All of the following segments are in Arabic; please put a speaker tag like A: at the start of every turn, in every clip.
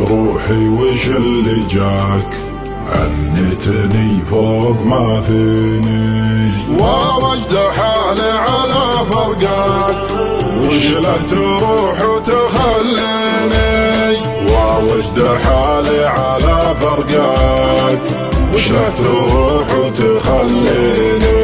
A: روحي وش اللي جاك عنتني فوق ما فيني ووجد حالي على فرقاك وش له تروح وتخليني ووجد حالي على فرقاك وش له تروح وتخليني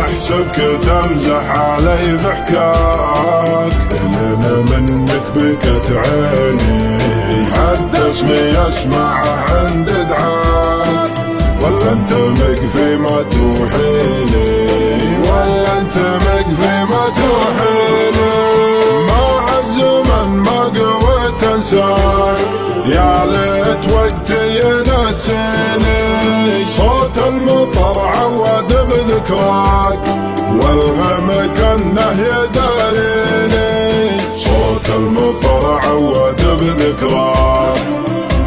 A: احسبك تمزح علي بحكاك لين منك بكت عيني حد اسمي يسمعه عند دعاك ولا انت مقفي ما توحيلي ولا انت مقفي ما توحيلي مع الزمن ما قويت انساك يا ليت وقتي ينسيني صوت المطر عود بذكراك والغم كانه يداريني صوت المطر عود بذكراك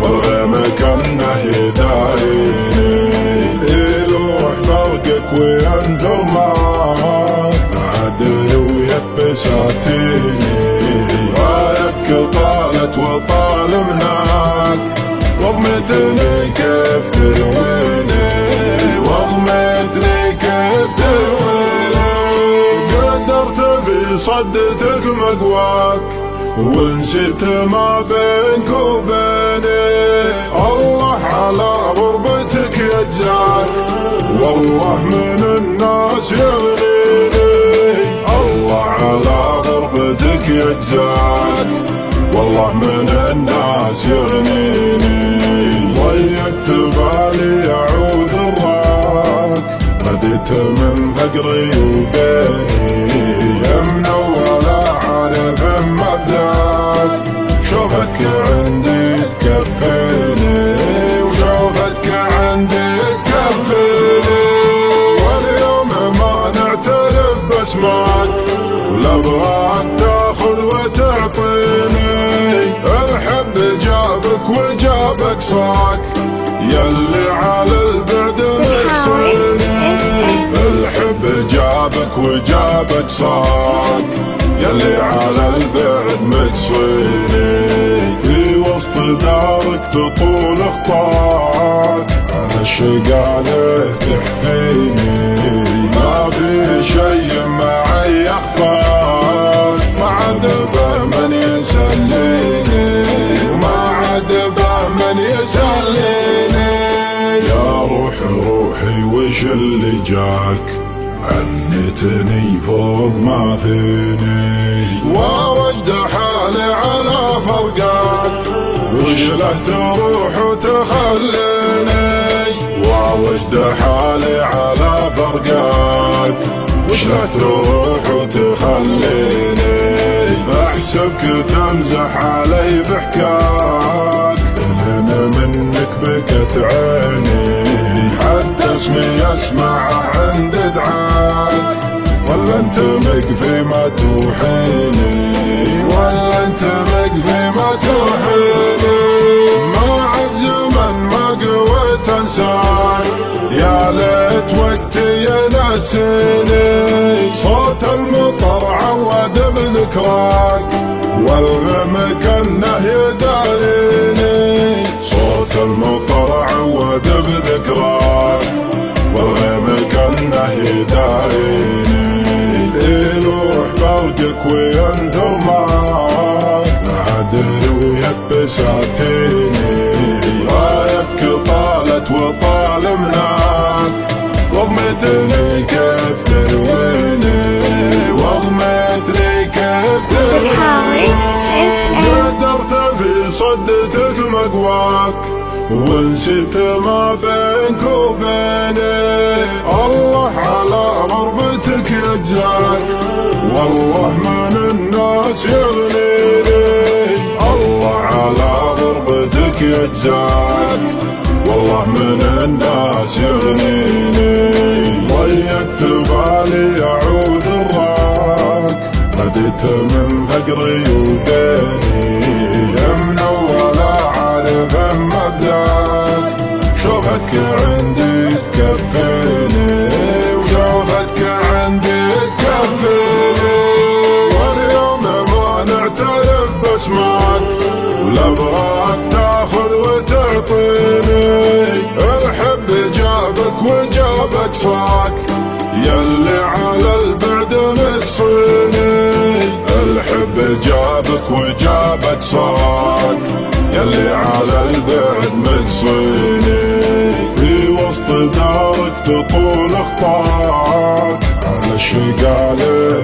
A: والغم كانه يداريني يلوح برقك وينثر معاك عدل ويبس اتيني رايتك طالت وطال مناك وضمتني كيف ترويني وضمتني كيف ترويني قدرت في صدتك مقواك ونسيت ما بينك وبيني الله على غربتك يجزاك والله من الناس يغنيني الله على غربتك يجزاك والله من الناس يغنيني ضيقت بالي يعود الراك بديت من فقري وبيني يمنى ولا عارف مبداك شوفتك عندي تكفيني وشوفتك عندي تكفيني واليوم ما نعترف باسمك ولا ابغاك تاخذ وتعطيني الحب جابك وجابك صاك يلي على البعد مكسيني الحب جابك وجابك صاك يلي على البعد مكسيني في وسط دارك تطول خطاك على الشقاله تحفيني ما في شي معي يخفاك ما عاد به من يسليني وما عاد به من يسليني يا روحي وش اللي جاك عنتني فوق ما فيني ووجد حالي على فرقاك وش له تروح وتخليني ووجد حالي على فرقاك وش له تروح وتخليني احسبك تمزح علي بحكاك لين منك بكت عيني حد اسمي يسمعه عند دعاك ولا انت مقفي ما توحيني ولا انت مقفي ما توحيني مع الزمن ما قويت انساك يا ليت وقتي ينسيني صوت المطر عود بذكراك والغم كانه يداريني صوت المطر عود بذكراك والغم كانه يداريني يلوح برقك وينثر معاك عدل ويبس اتيني رايتك طالت وطال مناك وضمتني كيف ترويني وضمتني كيف ترويني قدرت في صدتك مقواك ونسيت ما بينك وبيني الله على غربتك يجزاك والله من الناس يغنيني الله على غربتك يجزاك والله من الناس يغنيني ضيقت بالي يعود الراك بديت من فقري وبيني عندي تكفيني وشوفتك عندي تكفيني، واليوم ما نعترف باسمك ولا ابغاك تاخذ وتعطيني. الحب جابك وجابك صاك يلي على البعد مقصيني، الحب جابك وجابك صاك يلي على البعد مقصيني. في وسط دارك تطول اخطاك على الشقالة